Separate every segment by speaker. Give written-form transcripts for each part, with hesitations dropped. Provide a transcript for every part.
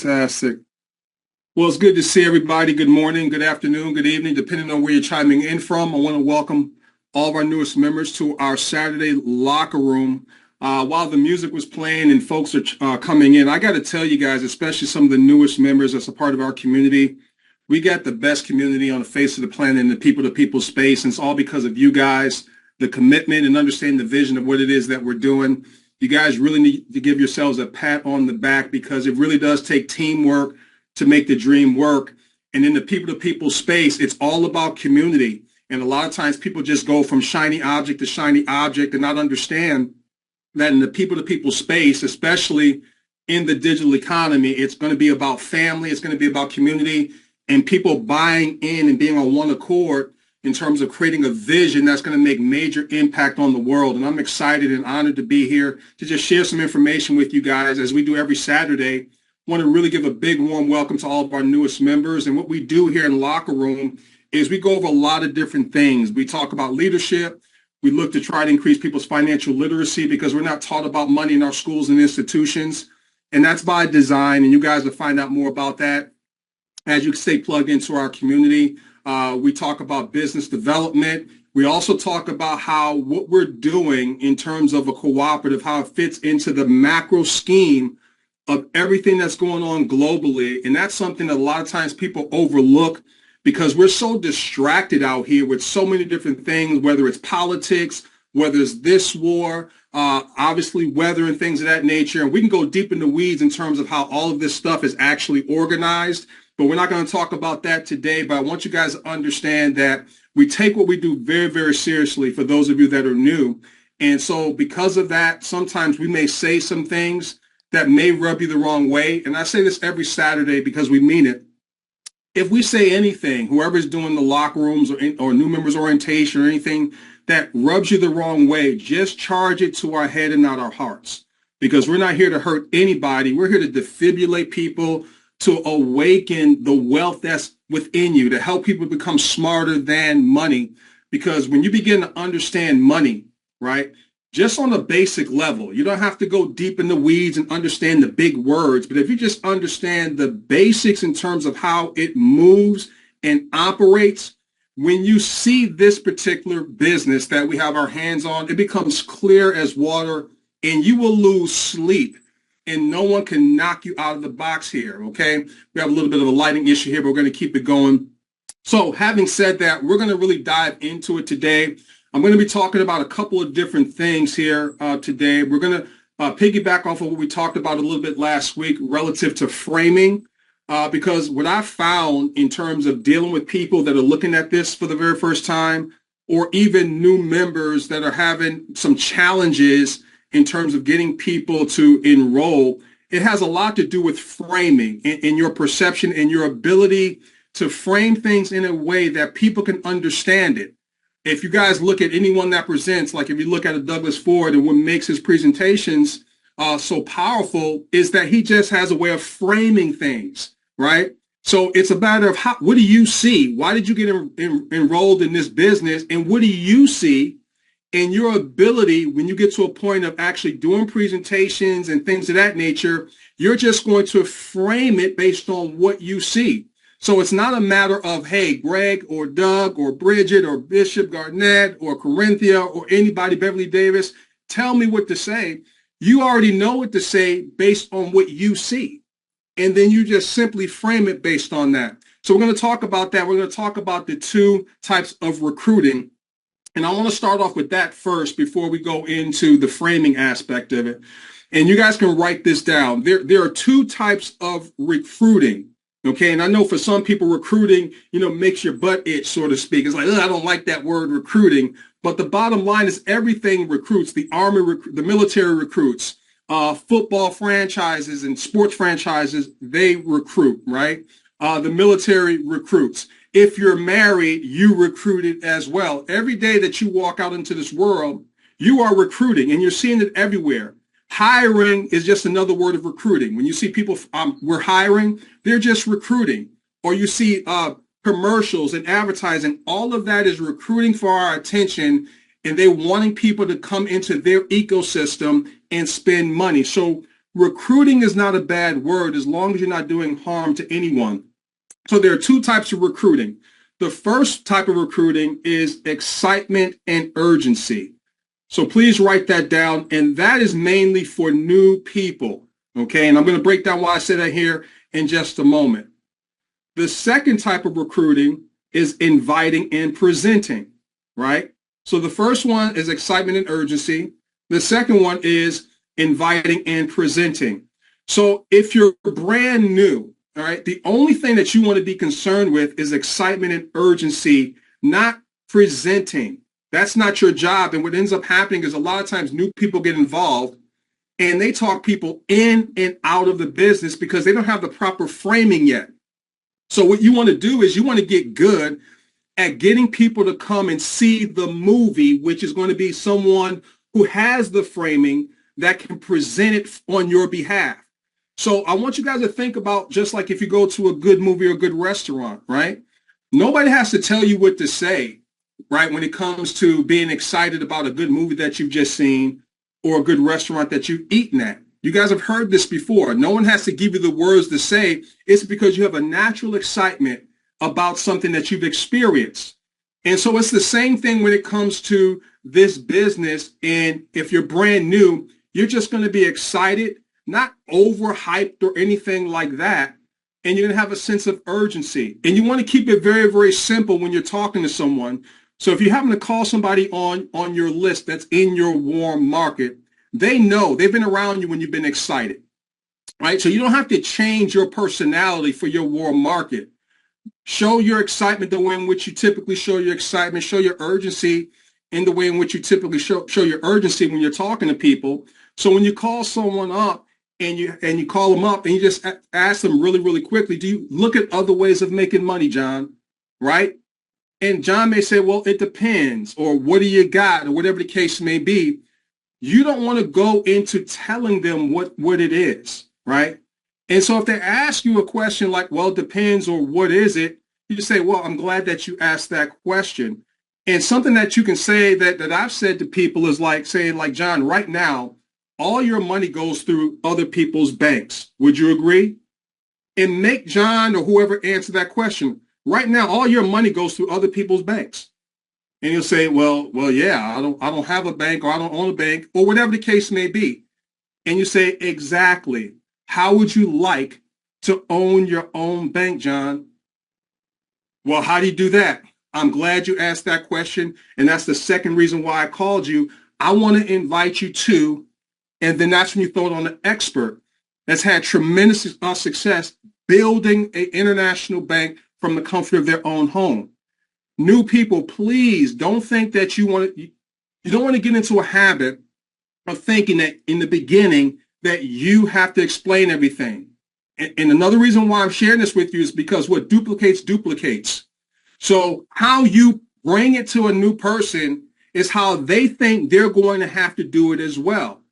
Speaker 1: Fantastic. Well, it's good to see everybody. Good morning, good afternoon, good evening, depending on where you're chiming in from. I want to welcome all of our newest members to our Saturday locker room. While the music was playing and folks are coming in, I got to tell you guys, especially some of the newest members that's a part of our community, we got the best community on the face of the planet in the people-to-people space, and it's all because of you guys, the commitment and understanding the vision of what it is that we're doing. You guys really need to give yourselves a pat on the back because it really does take teamwork to make the dream work. And in the people-to-people space, it's all about community. And a lot of times people just go from shiny object to shiny object and not understand that in the people-to-people space, especially in the digital economy, it's going to be about family, it's going to be about community, and people buying in and being on one accord in terms of creating a vision that's going to make major impact on the world. And I'm excited and honored to be here to just share some information with you guys as we do every Saturday. Want to really give a big warm welcome to all of our newest members. And what we do here in Locker Room is we go over a lot of different things. We talk about leadership. We look to try to increase people's financial literacy because we're not taught about money in our schools and institutions. And that's by design. And you guys will find out more about that as you stay plugged into our community. We talk about business development. We also talk about how what we're doing in terms of a cooperative, how it fits into the macro scheme of everything that's going on globally. And that's something that a lot of times people overlook because we're so distracted out here with so many different things, whether it's politics, whether it's this war, obviously weather and things of that nature. And we can go deep in the weeds in terms of how all of this stuff is actually organized. But we're not going to talk about that today. But I want you guys to understand that we take what we do very, very seriously for those of you that are new. And so because of that, sometimes we may say some things that may rub you the wrong way. And I say this every Saturday because we mean it. If we say anything, whoever's doing the locker rooms or new members orientation or anything that rubs you the wrong way, just charge it to our head and not our hearts. Because we're not here to hurt anybody. We're here to defibrillate people, to awaken the wealth that's within you, to help people become smarter than money. Because when you begin to understand money, right, just on a basic level, you don't have to go deep in the weeds and understand the big words. But if you just understand the basics in terms of how it moves and operates, when you see this particular business that we have our hands on, it becomes clear as water and you will lose sleep. And no one can knock you out of the box here, okay? We have a little bit of a lighting issue here, but we're going to keep it going. So having said that, we're going to really dive into it today. I'm going to be talking about a couple of different things here today. We're going to piggyback off of what we talked about a little bit last week relative to framing, because what I found in terms of dealing with people that are looking at this for the very first time, or even new members that are having some challenges in terms of getting people to enroll, it has a lot to do with framing and your perception and your ability to frame things in a way that people can understand it. If you guys look at anyone that presents, like if you look at a Douglas Ford and what makes his presentations so powerful is that he just has a way of framing things, right? So it's a matter of what do you see? Why did you get enrolled in this business? And what do you see in your ability when you get to a point of actually doing presentations and things of that nature? You're just going to frame it based on what you see. So it's not a matter of, hey, Greg or Doug or Bridget or Bishop Garnett or Corinthia or anybody, Beverly Davis, tell me what to say. You already know what to say based on what you see. And then you just simply frame it based on that. So we're going to talk about that. We're going to talk about the two types of recruiting. And I want to start off with that first before we go into the framing aspect of it. And you guys can write this down. There are two types of recruiting. Okay, and I know for some people recruiting, makes your butt itch, so to speak. It's like, I don't like that word recruiting. But the bottom line is everything recruits. The army, the military recruits, football franchises and sports franchises, they recruit, right? The military recruits. If you're married, you recruit it as well. Every day that you walk out into this world, you are recruiting, and you're seeing it everywhere. Hiring is just another word of recruiting. When you see people, we're hiring, they're just recruiting. Or you see commercials and advertising, all of that is recruiting for our attention, and they're wanting people to come into their ecosystem and spend money. So recruiting is not a bad word as long as you're not doing harm to anyone. So there are two types of recruiting. The first type of recruiting is excitement and urgency. So please write that down. And that is mainly for new people. Okay. And I'm going to break down why I say that here in just a moment. The second type of recruiting is inviting and presenting, right? So the first one is excitement and urgency. The second one is inviting and presenting. So if you're brand new, all right, the only thing that you want to be concerned with is excitement and urgency, not presenting. That's not your job. And what ends up happening is a lot of times new people get involved and they talk people in and out of the business because they don't have the proper framing yet. So what you want to do is you want to get good at getting people to come and see the movie, which is going to be someone who has the framing that can present it on your behalf. So I want you guys to think about just like if you go to a good movie or a good restaurant, right? Nobody has to tell you what to say, right? When it comes to being excited about a good movie that you've just seen or a good restaurant that you've eaten at. You guys have heard this before. No one has to give you the words to say. It's because you have a natural excitement about something that you've experienced. And so it's the same thing when it comes to this business. And if you're brand new, you're just going to be excited, not overhyped or anything like that. And you're going to have a sense of urgency. And you want to keep it very, very simple when you're talking to someone. So if you happen to call somebody on your list that's in your warm market, they know, they've been around you when you've been excited, right? So you don't have to change your personality for your warm market. Show your excitement the way in which you typically show your excitement. Show your urgency in the way in which you typically show your urgency when you're talking to people. So when you call someone up and you call them up and you just ask them really, really quickly, do you look at other ways of making money, John? Right? And John may say, well, it depends, or what do you got, or whatever the case may be. You don't want to go into telling them what it is, right? And so if they ask you a question like, well, it depends, or what is it? You say, well, I'm glad that you asked that question. And something that you can say that I've said to people is like saying, like, John, right now, all your money goes through other people's banks. Would you agree? And make John or whoever answer that question. Right now, all your money goes through other people's banks. And you'll say, well, yeah, I don't have a bank, or I don't own a bank, or whatever the case may be. And you say, exactly. How would you like to own your own bank, John? Well, how do you do that? I'm glad you asked that question. And that's the second reason why I called you. I want to invite you to, and then that's when you throw it on an expert that's had tremendous success building an international bank from the comfort of their own home. New people, please don't think that you don't want to get into a habit of thinking that in the beginning that you have to explain everything. And another reason why I'm sharing this with you is because what duplicates duplicates. So how you bring it to a new person is how they think they're going to have to do it as well.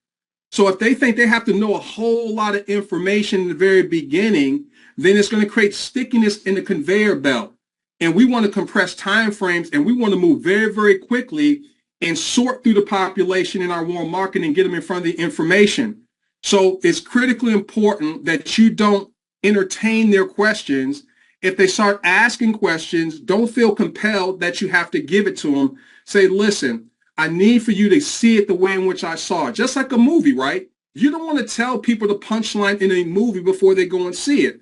Speaker 1: So if they think they have to know a whole lot of information in the very beginning, then it's going to create stickiness in the conveyor belt. And we want to compress time frames, and we want to move very, very quickly and sort through the population in our warm market and get them in front of the information. So it's critically important that you don't entertain their questions. If they start asking questions, don't feel compelled that you have to give it to them. Say, listen, I need for you to see it the way in which I saw it. Just like a movie, right? You don't want to tell people the punchline in a movie before they go and see it.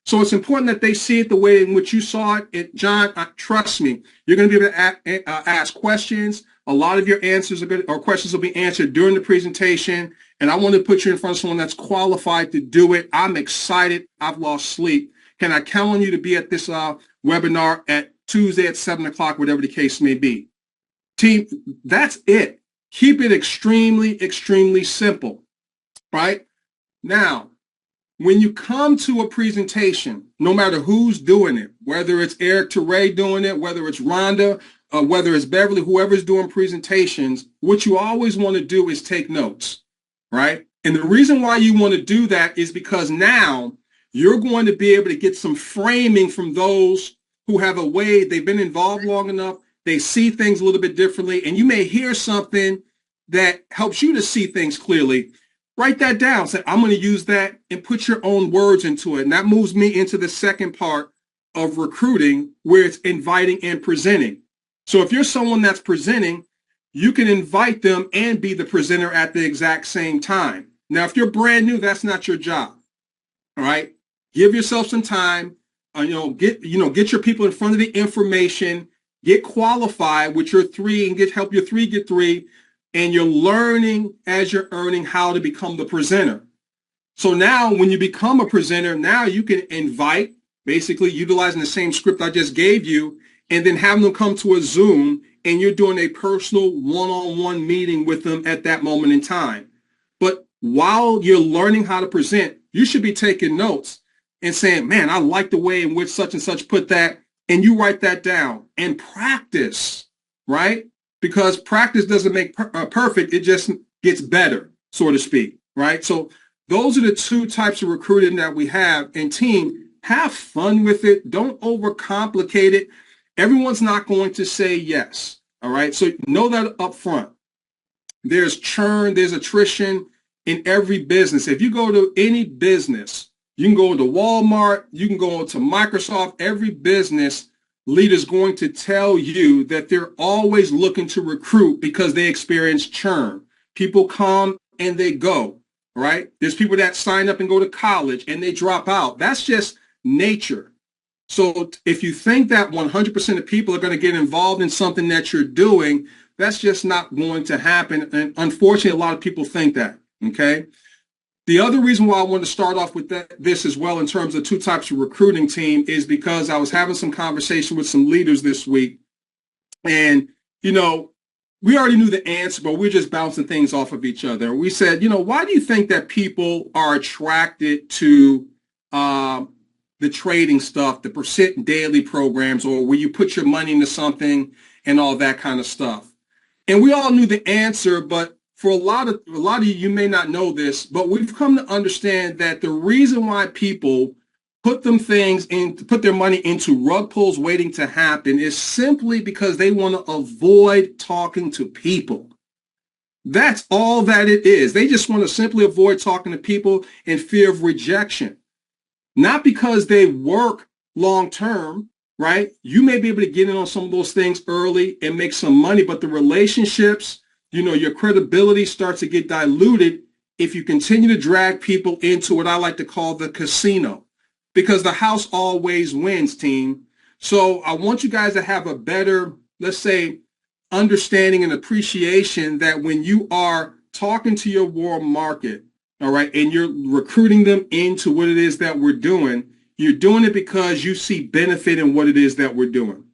Speaker 1: So it's important that they see it the way in which you saw it. And John, trust me, you're going to be able to ask questions. A lot of your answers or questions will be answered during the presentation. And I want to put you in front of someone that's qualified to do it. I'm excited. I've lost sleep. Can I count on you to be at this webinar at Tuesday at 7 o'clock, whatever the case may be? Team, that's it. Keep it extremely, extremely simple, right? Now, when you come to a presentation, no matter who's doing it, whether it's Eric Teray doing it, whether it's Rhonda, whether it's Beverly, whoever's doing presentations, what you always want to do is take notes, right? And the reason why you want to do that is because now you're going to be able to get some framing from those who have a way, they've been involved long enough, they see things a little bit differently, and you may hear something that helps you to see things clearly. Write that down. Say, I'm going to use that and put your own words into it. And that moves me into the second part of recruiting, where it's inviting and presenting. So if you're someone that's presenting, you can invite them and be the presenter at the exact same time. Now, if you're brand new, that's not your job. All right. Give yourself some time. Get your people in front of the information. Get qualified with your three and help your three get three. And you're learning as you're earning how to become the presenter. So now when you become a presenter, now you can invite, basically utilizing the same script I just gave you, and then having them come to a Zoom, and you're doing a personal one-on-one meeting with them at that moment in time. But while you're learning how to present, you should be taking notes and saying, man, I like the way in which such and such put that. And you write that down and practice, right? Because practice doesn't make perfect. It just gets better, so to speak, right? So those are the two types of recruiting that we have. And team, have fun with it. Don't overcomplicate it. Everyone's not going to say yes, all right? So know that up front. There's churn, there's attrition in every business. If you go to any business, you can go to Walmart, you can go to Microsoft, every business leader is going to tell you that they're always looking to recruit because they experience churn. People come and they go, right? There's people that sign up and go to college and they drop out. That's just nature. So if you think that 100% of people are going to get involved in something that you're doing, that's just not going to happen. And unfortunately, a lot of people think that, okay? The other reason why I want to start off with this as well in terms of two types of recruiting team is because I was having some conversation with some leaders this week. And, we already knew the answer, but we're just bouncing things off of each other. We said, why do you think that people are attracted to the trading stuff, the percent daily programs, or where you put your money into something and all that kind of stuff? And we all knew the answer, but for a lot of you may not know this, but we've come to understand that the reason why people put their money into rug pulls waiting to happen is simply because they want to avoid talking to people. That's all that it is. They just want to simply avoid talking to people in fear of rejection. Not because they work long term, right? You may be able to get in on some of those things early and make some money, but the relationships, your credibility starts to get diluted if you continue to drag people into what I like to call the casino, because the house always wins, team. So I want you guys to have a better, let's say, understanding and appreciation that when you are talking to your warm market, all right, and you're recruiting them into what it is that we're doing, you're doing it because you see benefit in what it is that we're doing.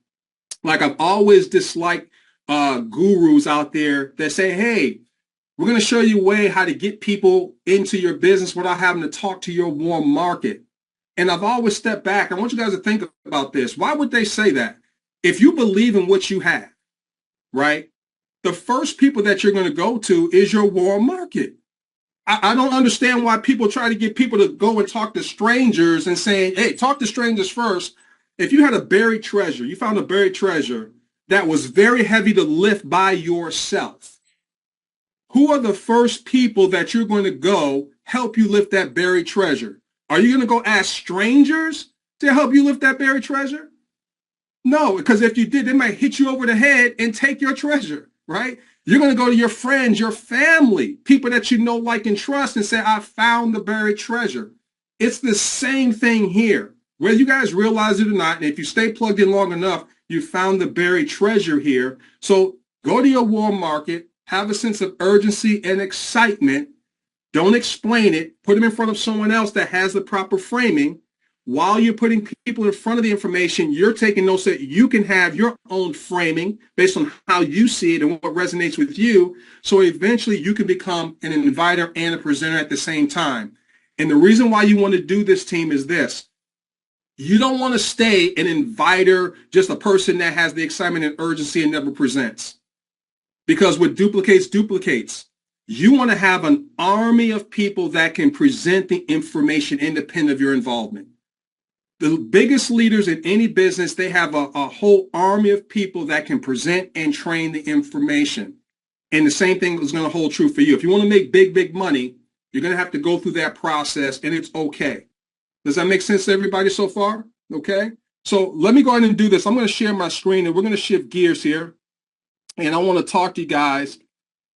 Speaker 1: Like I've always disliked gurus out there that say, hey, we're going to show you a way how to get people into your business without having to talk to your warm market. And I've always stepped back. I want you guys to think about this. Why would they say that? If you believe in what you have, right, the first people that you're going to go to is your warm market. I don't understand why people try to get people to go and talk to strangers and saying, hey, talk to strangers first. If you had a buried treasure, you found a buried treasure that was very heavy to lift by yourself, who are the first people that you're going to go help you lift that buried treasure? Are you going to go ask strangers to help you lift that buried treasure? No, because if you did, they might hit you over the head and take your treasure, right? You're going to go to your friends, your family, people that you know, like, and trust and say, I found the buried treasure. It's the same thing here. Whether you guys realize it or not, and if you stay plugged in long enough, you found the buried treasure here. So go to your warm market, have a sense of urgency and excitement. Don't explain it. Put them in front of someone else that has the proper framing. While you're putting people in front of the information, you're taking notes that you can have your own framing based on how you see it and what resonates with you. So eventually you can become an inviter and a presenter at the same time. And the reason why you want to do this, team, is this. You don't want to stay an inviter, just a person that has the excitement and urgency and never presents. Because what duplicates, duplicates. You want to have an army of people that can present the information independent of your involvement. The biggest leaders in any business, they have a whole army of people that can present and train the information. And the same thing is going to hold true for you. If you want to make big, big money, You're going to have to go through that process, and it's okay. Does that make sense to everybody so far? Okay. So let me go ahead and do this. I'm going to share my screen, and we're going to shift gears here. And I want to talk to you guys.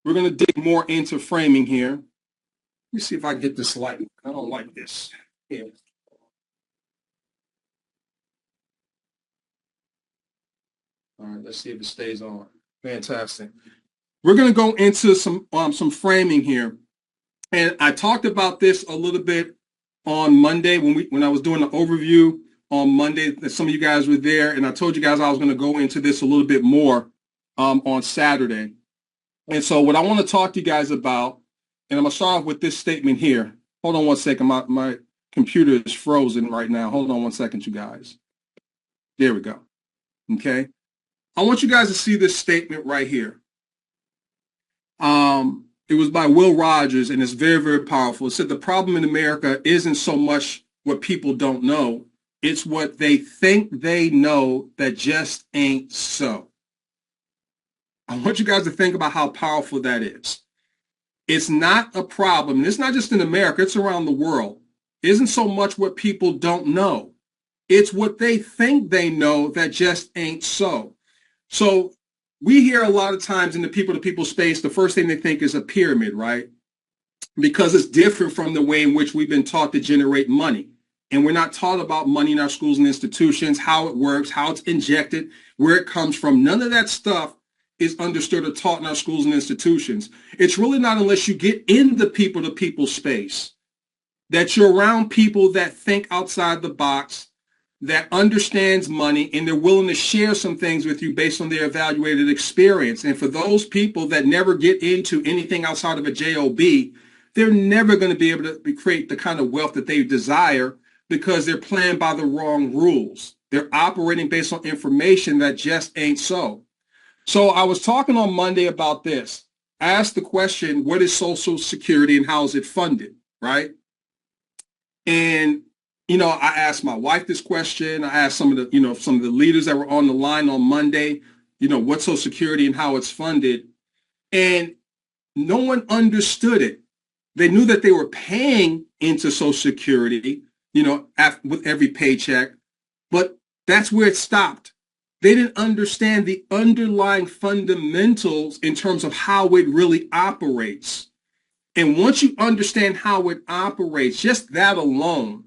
Speaker 1: We're going to dig more into framing here. Let me see if I can get this light. I don't like this. Yeah. All right, let's see if it stays on. Fantastic. We're going to go into some framing here. And I talked about this a little bit on Monday when I was doing the overview on Monday. Some of you guys were there, and I told you guys I was going to go into this a little bit more on Saturday. And so what I want to talk to you guys about, and I'm going to start off with this statement here. Hold on one second. My computer is frozen right now. Hold on one second, you guys. There we go. Okay. I want you guys to see this statement right here. It was by Will Rogers, and it's very, very powerful. It said the problem in America isn't so much what people don't know. It's what they think they know that just ain't so. I want you guys to think about how powerful that is. It's not a problem. And it's not just in America. It's around the world. It isn't so much what people don't know. It's what they think they know that just ain't so. So we hear a lot of times in the people-to-people space, the first thing they think is a pyramid, right? Because it's different from the way in which we've been taught to generate money. And we're not taught about money in our schools and institutions, how it works, how it's injected, where it comes from. None of that stuff is understood or taught in our schools and institutions. It's really not unless you get in the people-to-people space that you're around people that think outside the box, that understands money, and they're willing to share some things with you based on their evaluated experience. And for those people that never get into anything outside of a job, they're never going to be able to create the kind of wealth that they desire because they're playing by the wrong rules. They're operating based on information that just ain't so. So I was talking on Monday about this. I asked the question, what is Social Security and how is it funded, right? And I asked my wife this question. I asked some of the leaders that were on the line on Monday, what's Social Security and how it's funded. And no one understood it. They knew that they were paying into Social Security, with every paycheck, but that's where it stopped. They didn't understand the underlying fundamentals in terms of how it really operates. And once you understand how it operates, just that alone,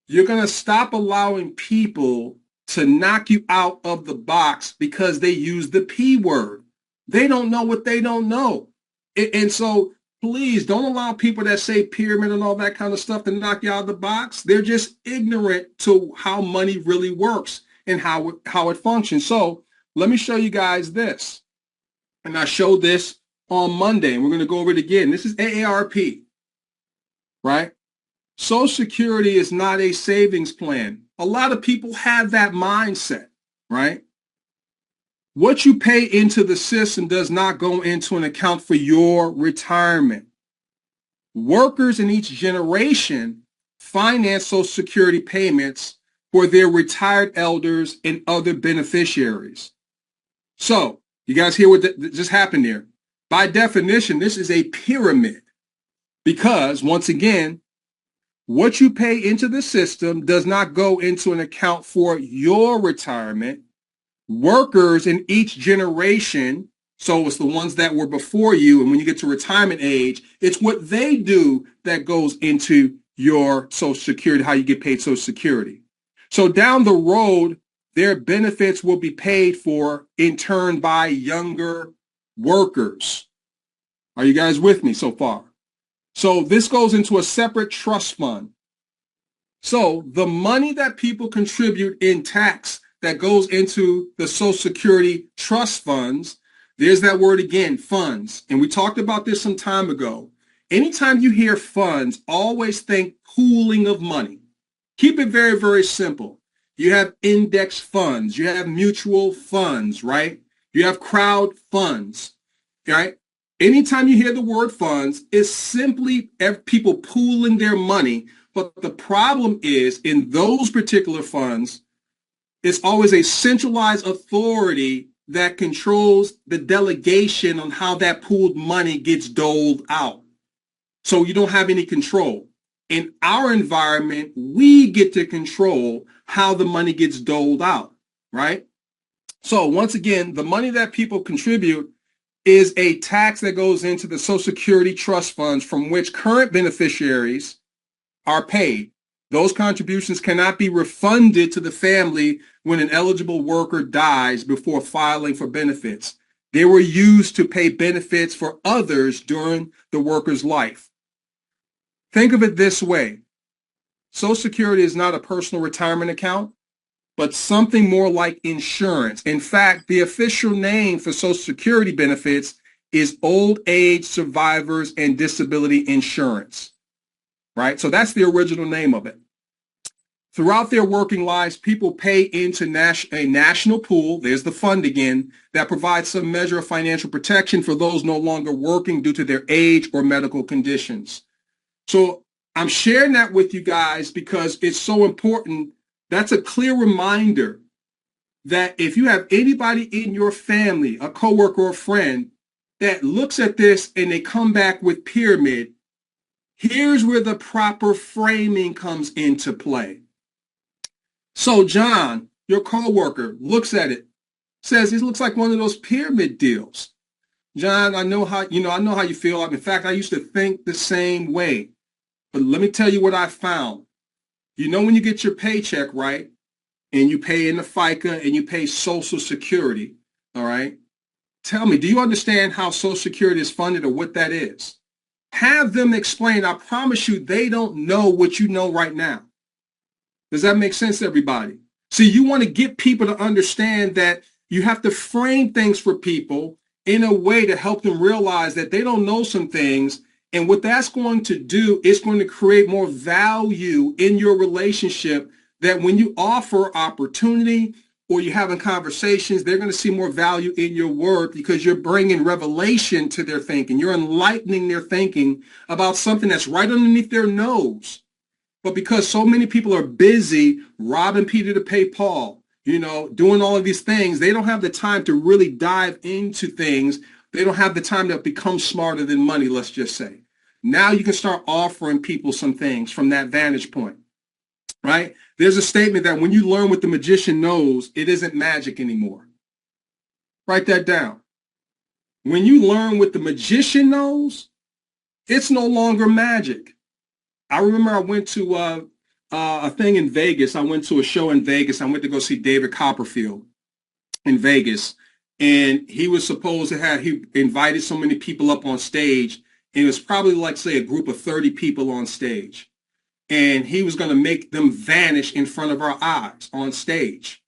Speaker 1: you're going to stop allowing people to knock you out of the box because they use the P word. They don't know what they don't know. And so please don't allow people that say pyramid and all that kind of stuff to knock you out of the box. They're just ignorant to how money really works and how it functions. So let me show you guys this. And I showed this on Monday, and we're going to go over it again. This is AARP, right? Social Security is not a savings plan. A lot of people have that mindset, right? What you pay into the system does not go into an account for your retirement. Workers in each generation finance Social Security payments for their retired elders and other beneficiaries. So, you guys hear what just happened there? By definition, this is a pyramid because, once again, what you pay into the system does not go into an account for your retirement. Workers in each generation, so it's the ones that were before you, and when you get to retirement age, it's what they do that goes into your Social Security, how you get paid Social Security. So down the road, their benefits will be paid for in turn by younger workers. Are you guys with me so far? So this goes into a separate trust fund. So the money that people contribute in tax that goes into the Social Security trust funds, there's that word again, funds. And we talked about this some time ago. Anytime you hear funds, always think pooling of money. Keep it very, very simple. You have index funds. You have mutual funds, right? You have crowd funds, right? Anytime you hear the word funds, it's simply people pooling their money. But the problem is in those particular funds, it's always a centralized authority that controls the delegation on how that pooled money gets doled out. So you don't have any control. In our environment, we get to control how the money gets doled out, right? So once again, the money that people contribute is a tax that goes into the Social Security trust funds from which current beneficiaries are paid. Those contributions cannot be refunded to the family when an eligible worker dies before filing for benefits. They were used to pay benefits for others during the worker's life. Think of it this way. Social Security is not a personal retirement account, but something more like insurance. In fact, the official name for Social Security benefits is Old Age Survivors and Disability Insurance, right? So that's the original name of it. Throughout their working lives, people pay into a national pool, there's the fund again, that provides some measure of financial protection for those no longer working due to their age or medical conditions. So I'm sharing that with you guys because it's so important. That's a clear reminder that if you have anybody in your family, a coworker or a friend, that looks at this and they come back with pyramid, here's where the proper framing comes into play. So John, your coworker, looks at it, says it looks like one of those pyramid deals. John, I know how you feel. In fact, I used to think the same way. But let me tell you what I found. You know when you get your paycheck, right? And you pay in the FICA and you pay Social Security, all right? Tell me, do you understand how Social Security is funded or what that is? Have them explain. I promise you they don't know what you know right now. Does that make sense, everybody? See, you want to get people to understand that you have to frame things for people in a way to help them realize that they don't know some things. And what that's going to do is going to create more value in your relationship, that when you offer opportunity or you're having conversations, they're going to see more value in your work because you're bringing revelation to their thinking. You're enlightening their thinking about something that's right underneath their nose. But because so many people are busy robbing Peter to pay Paul, doing all of these things, they don't have the time to really dive into things. They don't have the time to become smarter than money, let's just say. Now you can start offering people some things from that vantage point, right? There's a statement that when you learn what the magician knows, it isn't magic anymore. Write that down. When you learn what the magician knows, it's no longer magic. I remember I went to a thing in Vegas. I went to a show in Vegas. I went to go see David Copperfield in Vegas. And he was supposed to he invited so many people up on stage. And it was probably like, say, a group of 30 people on stage. And he was going to make them vanish in front of our eyes on stage.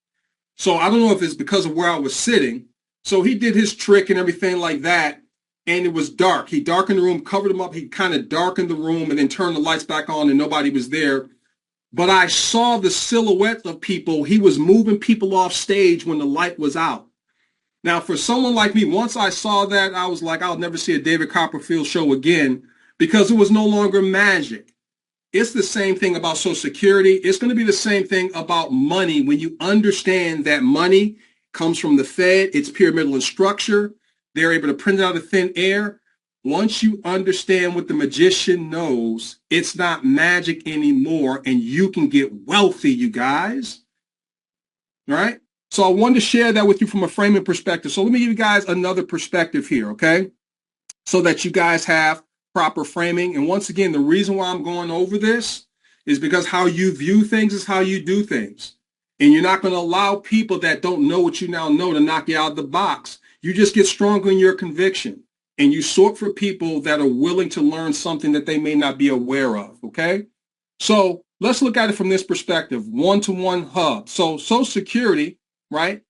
Speaker 1: So I don't know if it's because of where I was sitting. So he did his trick and everything like that. And it was dark. He darkened the room, covered them up. He kind of darkened the room and then turned the lights back on and nobody was there. But I saw the silhouette of people. He was moving people off stage when the light was out. Now, for someone like me, once I saw that, I was like, I'll never see a David Copperfield show again because it was no longer magic. It's the same thing about Social Security. It's going to be the same thing about money when you understand that money comes from the Fed. It's pyramidal in structure. They're able to print it out of thin air. Once you understand what the magician knows, it's not magic anymore, and you can get wealthy, you guys. All right? So I wanted to share that with you from a framing perspective. So let me give you guys another perspective here, okay? So that you guys have proper framing. And once again, the reason why I'm going over this is because how you view things is how you do things. And you're not going to allow people that don't know what you now know to knock you out of the box. You just get stronger in your conviction. And you sort for people that are willing to learn something that they may not be aware of, okay? So let's look at it from this perspective, one-to-one hub. So Social Security, right?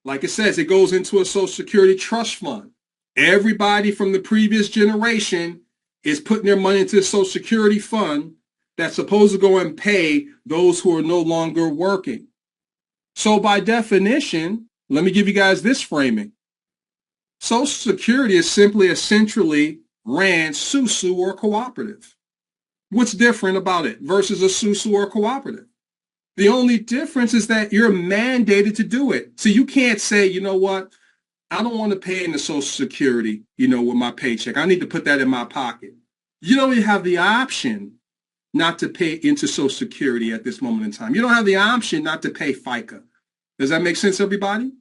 Speaker 1: Like it says, it goes into a Social Security trust fund. Everybody from the previous generation is putting their money into the Social Security fund that's supposed to go and pay those who are no longer working. So by definition, let me give you guys this framing. Social Security is simply a centrally ran SUSU or cooperative. What's different about it versus a SUSU or cooperative? The only difference is that you're mandated to do it. So you can't say, you know what, I don't want to pay into Social Security, with my paycheck. I need to put that in my pocket. You don't even have the option not to pay into Social Security at this moment in time. You don't have the option not to pay FICA. Does that make sense, everybody?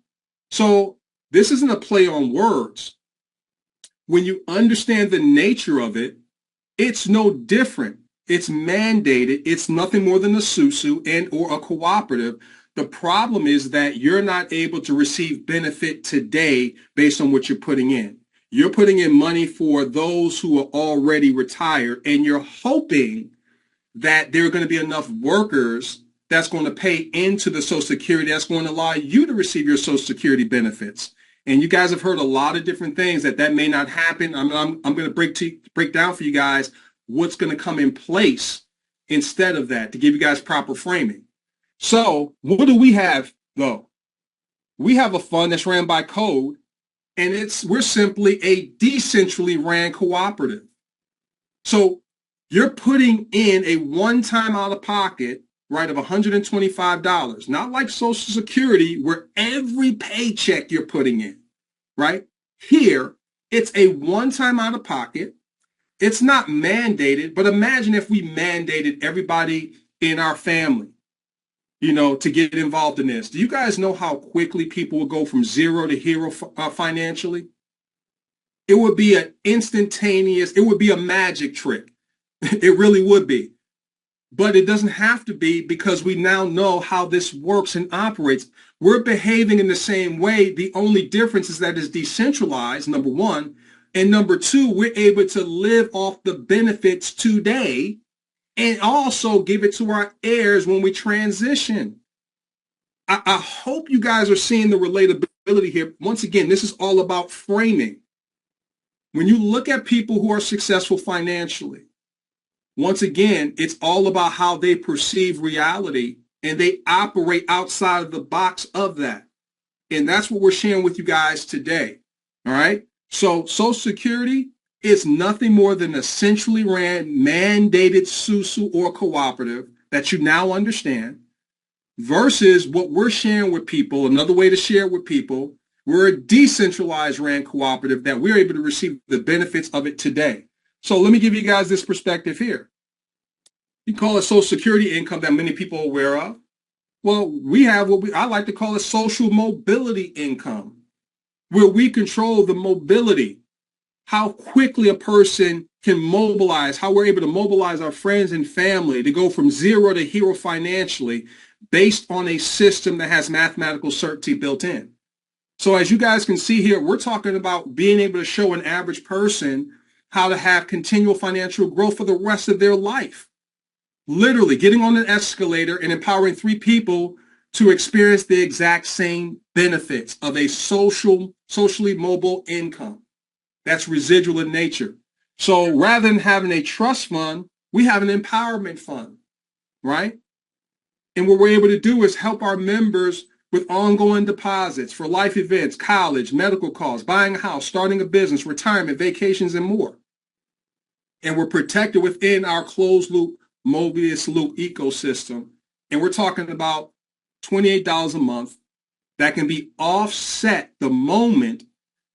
Speaker 1: So this isn't a play on words. When you understand the nature of it, it's no different. It's mandated. It's nothing more than a SUSU and or a cooperative. The problem is that you're not able to receive benefit today based on what you're putting in. You're putting in money for those who are already retired, and you're hoping that there are going to be enough workers that's going to pay into the Social Security that's going to allow you to receive your Social Security benefits. And you guys have heard a lot of different things that may not happen. I'm going to break down for you guys what's going to come in place instead of that to give you guys proper framing. So what do we have, though? We have a fund that's ran by code, and we're simply a decentrally ran cooperative. So you're putting in a one-time out-of-pocket, right, of $125, not like Social Security where every paycheck you're putting in, right? Here, it's a one-time out-of-pocket. It's not mandated, but imagine if we mandated everybody in our family, to get involved in this. Do you guys know how quickly people will go from zero to hero financially? It would be an instantaneous, it would be a magic trick. It really would be. But it doesn't have to be because we now know how this works and operates. We're behaving in the same way. The only difference is that it's decentralized, number one. And number two, we're able to live off the benefits today and also give it to our heirs when we transition. I hope you guys are seeing the relatability here. Once again, this is all about framing. When you look at people who are successful financially, once again, it's all about how they perceive reality and they operate outside of the box of that. And that's what we're sharing with you guys today. All right. So Social Security is nothing more than a centrally ran mandated SUSU or cooperative that you now understand versus what we're sharing with people. Another way to share with people, we're a decentralized ran cooperative that we're able to receive the benefits of it today. So let me give you guys this perspective here. You call it Social Security income that many people are aware of. Well, we have what I like to call a social mobility income, where we control the mobility, how quickly a person can mobilize, how we're able to mobilize our friends and family to go from zero to hero financially based on a system that has mathematical certainty built in. So as you guys can see here, we're talking about being able to show an average person how to have continual financial growth for the rest of their life. Literally getting on an escalator and empowering 3 people to experience the exact same benefits of a socially mobile income that's residual in nature. So rather than having a trust fund, we have an empowerment fund, right? And what we're able to do is help our members with ongoing deposits for life events, college, medical costs, buying a house, starting a business, retirement, vacations, and more. And we're protected within our closed loop, Mobius loop ecosystem. And we're talking about $28 a month that can be offset the moment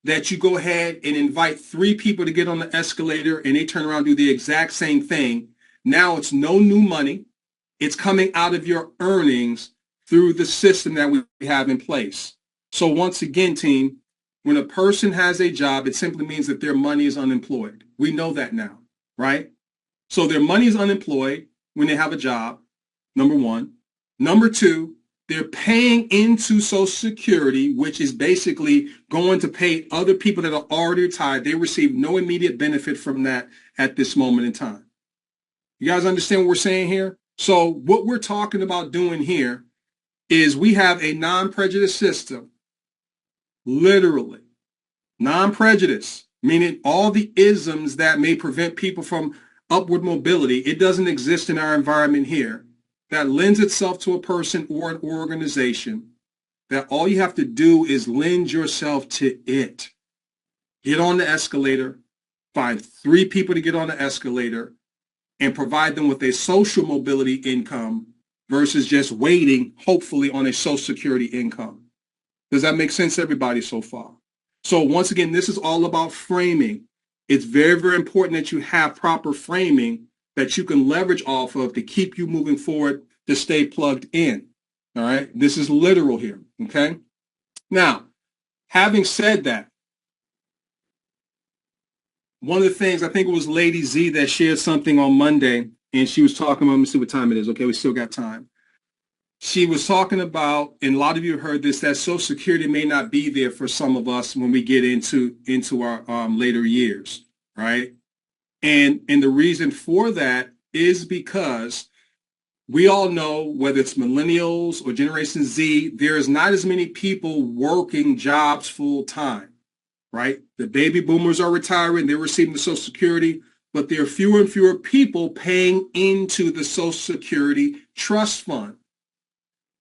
Speaker 1: that you go ahead and invite 3 people to get on the escalator and they turn around and do the exact same thing. Now it's no new money. It's coming out of your earnings through the system that we have in place. So once again, team, when a person has a job, it simply means that their money is unemployed. We know that now, right? So their money is unemployed when they have a job, number one. Number two, they're paying into Social Security, which is basically going to pay other people that are already retired. They receive no immediate benefit from that at this moment in time. You guys understand what we're saying here? So what we're talking about doing here is we have a non-prejudice system, literally. Non-prejudice, meaning all the isms that may prevent people from upward mobility, it doesn't exist in our environment here. That lends itself to a person or an organization that all you have to do is lend yourself to it. Get on the escalator, find 3 people to get on the escalator, and provide them with a social mobility income versus just waiting, hopefully, on a Social Security income. Does that make sense to everybody so far? So once again, this is all about framing. it's very, very important that you have proper framing that you can leverage off of to keep you moving forward, to stay plugged in. All right. This is literal here. Okay. Now, having said that, one of the things, I think it was Lady Z that shared something on Monday, and she was talking about, let me see what time it is. Okay, we still got time. She was talking about, and a lot of you heard this, that Social Security may not be there for some of us when we get into our later years, right? And the reason for that is because we all know, whether it's millennials or Generation Z, there is not as many people working jobs full time, right? The baby boomers are retiring, they're receiving the Social Security, but there are fewer and fewer people paying into the Social Security Trust Fund.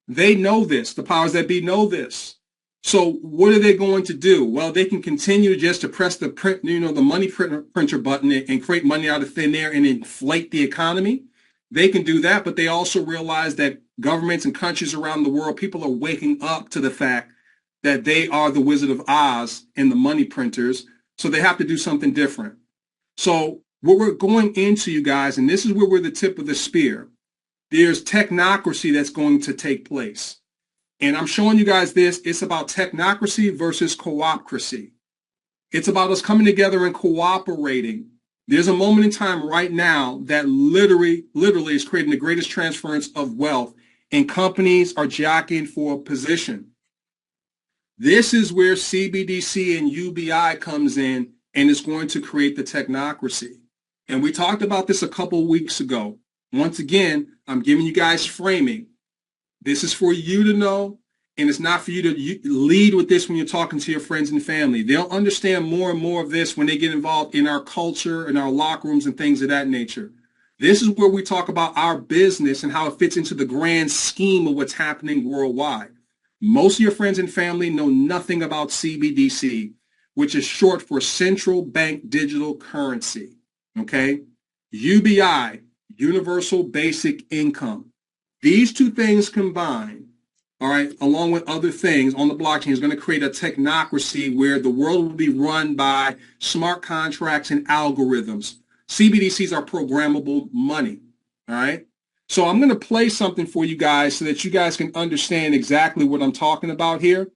Speaker 1: They know this. The powers that be know this. So what are they going to do? Well, they can continue just to press the print, the money printer button and create money out of thin air and inflate the economy. They can do that, but they also realize that governments and countries around the world, people are waking up to the fact that they are the Wizard of Oz and the money printers. So they have to do something different. So what we're going into, you guys, and this is where we're the tip of the spear, there's technocracy that's going to take place. And I'm showing you guys this. It's about technocracy versus cooperacy. It's about us coming together and cooperating. There's a moment in time right now that literally is creating the greatest transference of wealth, and companies are jockeying for a position. This is where CBDC and UBI comes in, and it's going to create the technocracy. And we talked about this a couple of weeks ago. Once again, I'm giving you guys framing. This is for you to know, and it's not for you to lead with this when you're talking to your friends and family. They'll understand more and more of this when they get involved in our culture and our locker rooms and things of that nature. This is where we talk about our business and how it fits into the grand scheme of what's happening worldwide. Most of your friends and family know nothing about CBDC, which is short for Central Bank Digital Currency. Okay? UBI, Universal Basic Income. These two things combined, all right, along with other things on the blockchain, is going to create a technocracy where the world will be run by smart contracts and algorithms. CBDCs are programmable money, all right? So I'm going to play something for you guys so that you guys can understand exactly what I'm talking about here,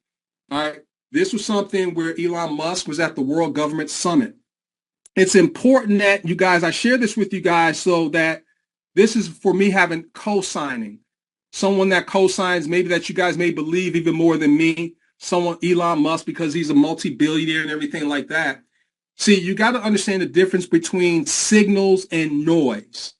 Speaker 1: all right? This was something where Elon Musk was at the World Government Summit. It's important that you guys, I share this with you guys so that this is for me having co-signing. Someone that co-signs, maybe that you guys may believe even more than me. Someone, Elon Musk, because he's a multi-billionaire and everything like that. See, you got to understand the difference between signals and noise.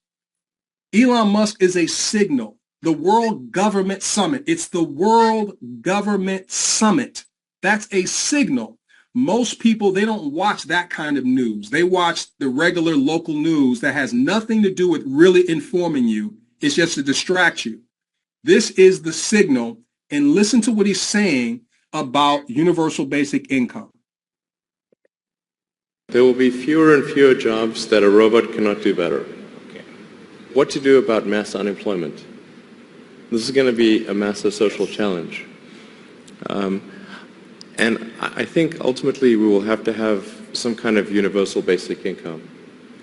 Speaker 1: Elon Musk is a signal. The World Government Summit. It's the World Government Summit. That's a signal. Most people, they don't watch that kind of news. They watch the regular local news that has nothing to do with really informing you. It's just to distract you. This is the signal, and listen to what he's saying about universal basic income.
Speaker 2: There will be fewer and fewer jobs that a robot cannot do better. Okay. What to do about mass unemployment? This is going to be a massive social challenge. And I think ultimately we will have to have some kind of universal basic income.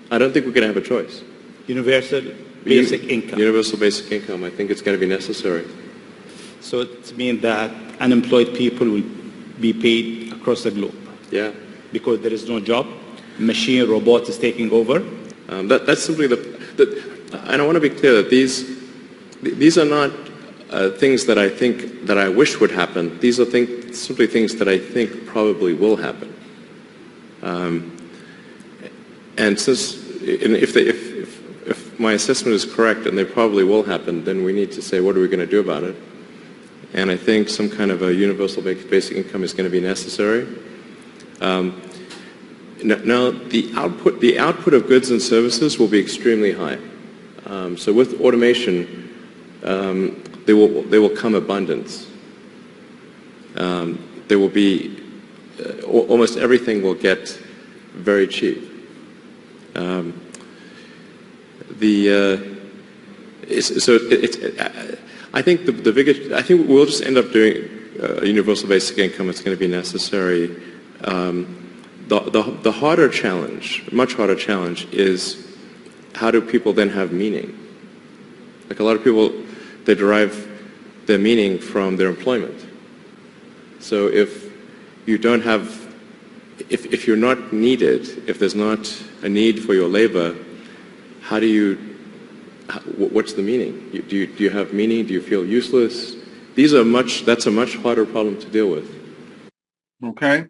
Speaker 2: I don't think we're going to have a choice.
Speaker 3: Universal basic income.
Speaker 2: Universal basic income. I think it's going to be necessary.
Speaker 3: So it means that unemployed people will be paid across the globe.
Speaker 2: Yeah.
Speaker 3: Because there is no job. Machine, robot is taking over.
Speaker 2: That's simply and I want to be clear that these are not things that I think that I wish would happen. These are simply things that I think probably will happen. And if my assessment is correct and they probably will happen, then we need to say, what are we going to do about it? And I think some kind of a universal basic income is going to be necessary. Now, the output of goods and services will be extremely high. So with automation, there will come abundance. There will be almost everything will get very cheap. I think the biggest. I think we'll just end up doing a universal basic income. It's going to be necessary. The harder challenge, much harder challenge, is how do people then have meaning? Like a lot of people, they derive their meaning from their employment. So if you don't have, if you're not needed, if there's not a need for your labor, how do you, what's the meaning? Do you have meaning? Do you feel useless? That's a much harder problem to deal with.
Speaker 1: Okay.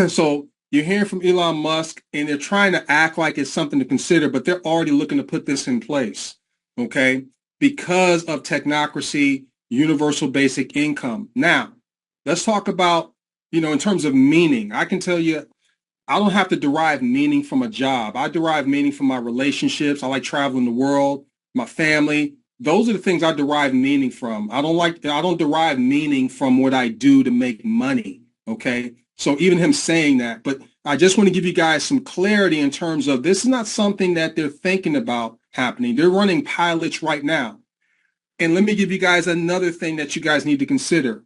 Speaker 1: So you're hearing from Elon Musk, and they're trying to act like it's something to consider, but they're already looking to put this in place. Okay. Because of technocracy, universal basic income. Now, let's talk about, in terms of meaning. I can tell you, I don't have to derive meaning from a job. I derive meaning from my relationships. I like traveling the world, my family. Those are the things I derive meaning from. I don't derive meaning from what I do to make money. Okay. So even him saying that, but I just want to give you guys some clarity in terms of this is not something that they're thinking about happening. They're running pilots right now. And let me give you guys another thing that you guys need to consider.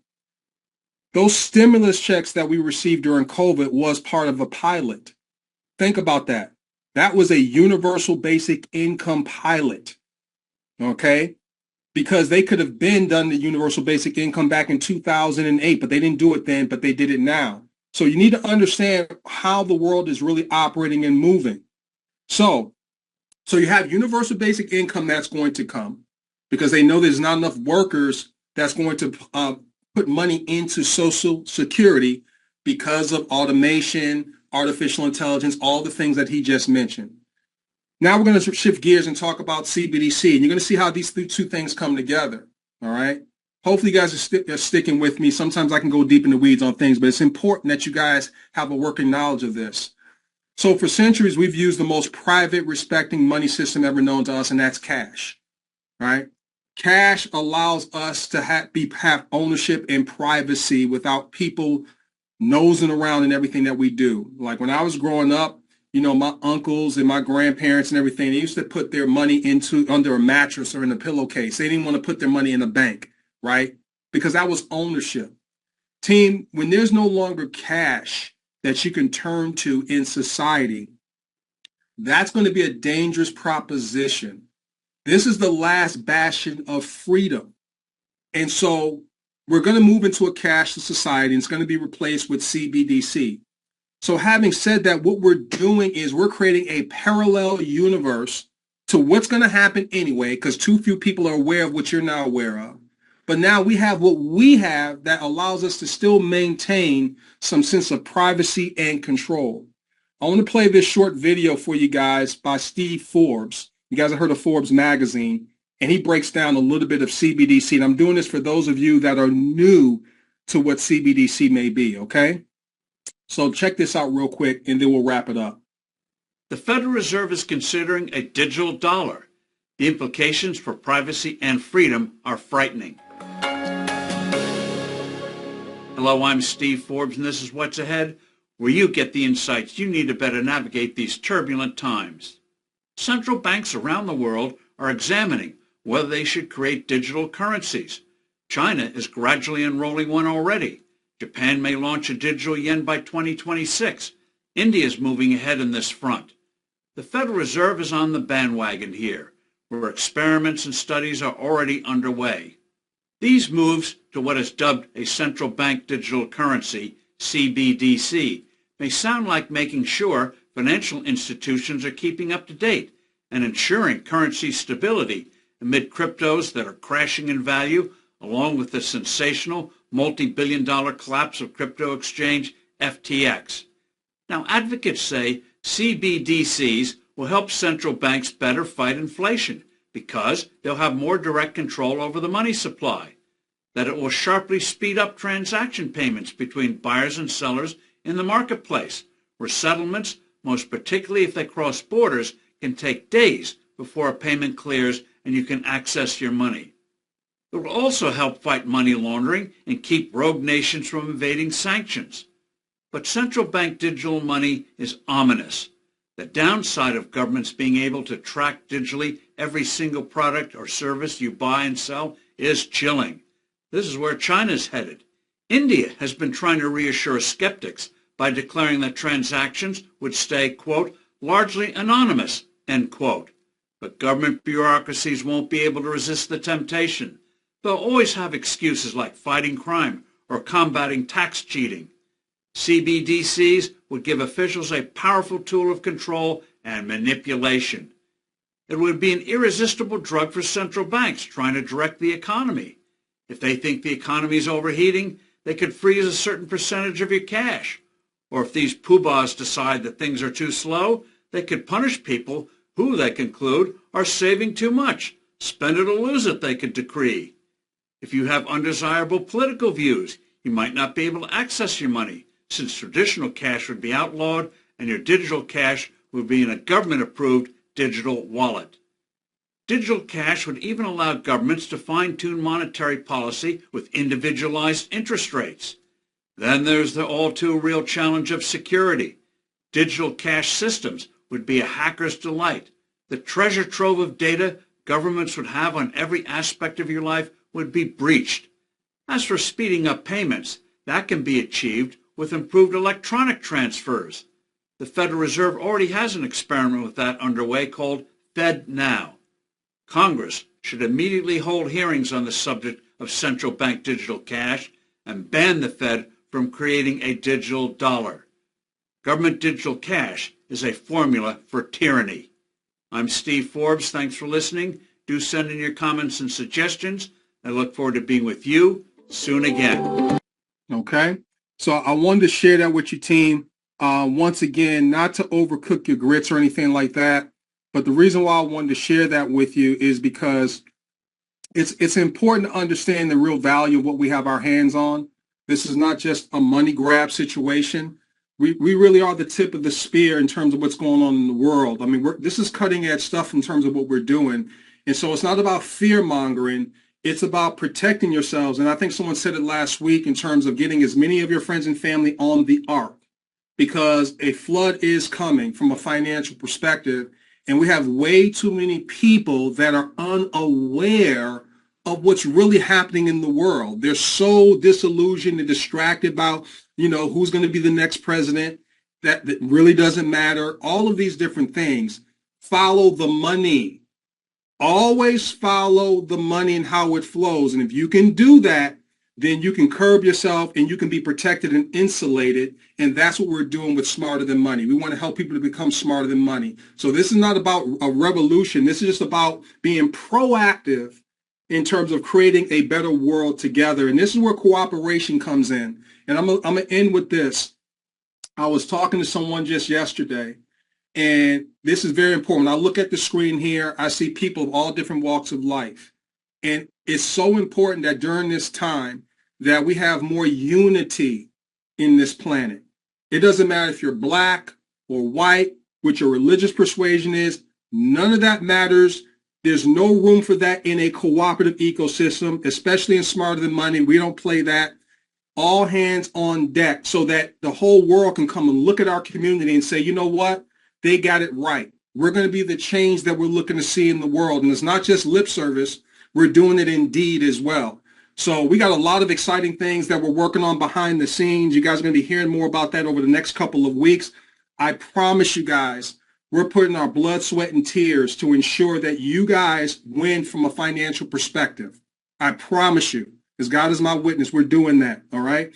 Speaker 1: Those stimulus checks that we received during COVID was part of a pilot. Think about that. That was a universal basic income pilot. Okay? Because they could have been done the universal basic income back in 2008, but they didn't do it then, but they did it now. So you need to understand how the world is really operating and moving. So you have universal basic income that's going to come because they know there's not enough workers that's going to put money into Social Security because of automation, artificial intelligence, all the things that he just mentioned. Now we're going to shift gears and talk about CBDC, and you're going to see how these two things come together, all right? Hopefully you guys are sticking with me. Sometimes I can go deep in the weeds on things, but it's important that you guys have a working knowledge of this. So for centuries, we've used the most private, respecting money system ever known to us, and that's cash, right? Cash allows us to have ownership and privacy without people nosing around in everything that we do. Like when I was growing up, my uncles and my grandparents and everything, they used to put their money under a mattress or in a pillowcase. They didn't want to put their money in a bank, right? Because that was ownership. Team, when there's no longer cash that you can turn to in society, that's going to be a dangerous proposition. This is the last bastion of freedom. And so we're going to move into a cashless society, and it's going to be replaced with CBDC. So having said that, what we're doing is we're creating a parallel universe to what's going to happen anyway, because too few people are aware of what you're now aware of. But now we have what we have that allows us to still maintain some sense of privacy and control. I want to play this short video for you guys by Steve Forbes. You guys have heard of Forbes magazine, and he breaks down a little bit of CBDC. And I'm doing this for those of you that are new to what CBDC may be, okay? So check this out real quick, and then we'll wrap it up.
Speaker 4: The Federal Reserve is considering a digital dollar. The implications for privacy and freedom are frightening. Hello, I'm Steve Forbes, and this is What's Ahead, where you get the insights you need to better navigate these turbulent times. Central banks around the world are examining whether they should create digital currencies. China is gradually enrolling one already. Japan may launch a digital yen by 2026. India is moving ahead in this front. The Federal Reserve is on the bandwagon here, where experiments and studies are already underway. These moves to what is dubbed a central bank digital currency, CBDC, may sound like making sure financial institutions are keeping up to date and ensuring currency stability amid cryptos that are crashing in value, along with the sensational multi-billion-dollar collapse of crypto exchange FTX. Now, advocates say CBDCs will help central banks better fight inflation because they'll have more direct control over the money supply, that it will sharply speed up transaction payments between buyers and sellers in the marketplace, where settlements, most particularly if they cross borders, can take days before a payment clears and you can access your money. It will also help fight money laundering and keep rogue nations from evading sanctions. But central bank digital money is ominous. The downside of governments being able to track digitally every single product or service you buy and sell is chilling. This is where China's headed. India has been trying to reassure skeptics by declaring that transactions would stay, quote, largely anonymous, end quote. But government bureaucracies won't be able to resist the temptation. They'll always have excuses like fighting crime or combating tax cheating. CBDCs would give officials a powerful tool of control and manipulation. It would be an irresistible drug for central banks trying to direct the economy. If they think the economy is overheating, they could freeze a certain percentage of your cash. Or if these poobahs decide that things are too slow, they could punish people who, they conclude, are saving too much. Spend it or lose it, they could decree. If you have undesirable political views, you might not be able to access your money, since traditional cash would be outlawed and your digital cash would be in a government-approved digital wallet. Digital cash would even allow governments to fine-tune monetary policy with individualized interest rates. Then there's the all-too-real challenge of security. Digital cash systems would be a hacker's delight. The treasure trove of data governments would have on every aspect of your life would be breached. As for speeding up payments, that can be achieved with improved electronic transfers. The Federal Reserve already has an experiment with that underway called FedNow. Congress should immediately hold hearings on the subject of central bank digital cash and ban the Fed from creating a digital dollar. Government digital cash is a formula for tyranny. I'm Steve Forbes. Thanks for listening. Do send in your comments and suggestions. I look forward to being with you soon again.
Speaker 1: Okay. So I wanted to share that with your team. Once again, not to overcook your grits or anything like that. But the reason why I wanted to share that with you is because it's important to understand the real value of what we have our hands on. This is not just a money grab situation. We really are the tip of the spear in terms of what's going on in the world. I mean, this is cutting edge stuff in terms of what we're doing. And so it's not about fear mongering. It's about protecting yourselves. And I think someone said it last week in terms of getting as many of your friends and family on the ark, because a flood is coming from a financial perspective. And we have way too many people that are unaware of what's really happening in the world. They're so disillusioned and distracted about, who's going to be the next president. That really doesn't matter. All of these different things. Follow the money. Always follow the money and how it flows. And if you can do that, then you can curb yourself and you can be protected and insulated. And that's what we're doing with Smarter Than Money. We want to help people to become smarter than money. So this is not about a revolution. This is just about being proactive in terms of creating a better world together. And this is where cooperation comes in. And I'm going to end with this. I was talking to someone just yesterday, and this is very important. When I look at the screen here, I see people of all different walks of life. And it's so important that during this time that we have more unity in this planet. It doesn't matter if you're black or white, what your religious persuasion is. None of that matters. There's no room for that in a cooperative ecosystem, especially in Smarter Than Money. We don't play that. All hands on deck so that the whole world can come and look at our community and say, you know what? They got it right. We're going to be the change that we're looking to see in the world. And it's not just lip service. We're doing it in deed as well. So we got a lot of exciting things that we're working on behind the scenes. You guys are going to be hearing more about that over the next couple of weeks. I promise you guys, we're putting our blood, sweat, and tears to ensure that you guys win from a financial perspective. I promise you, because God is my witness, we're doing that. All right.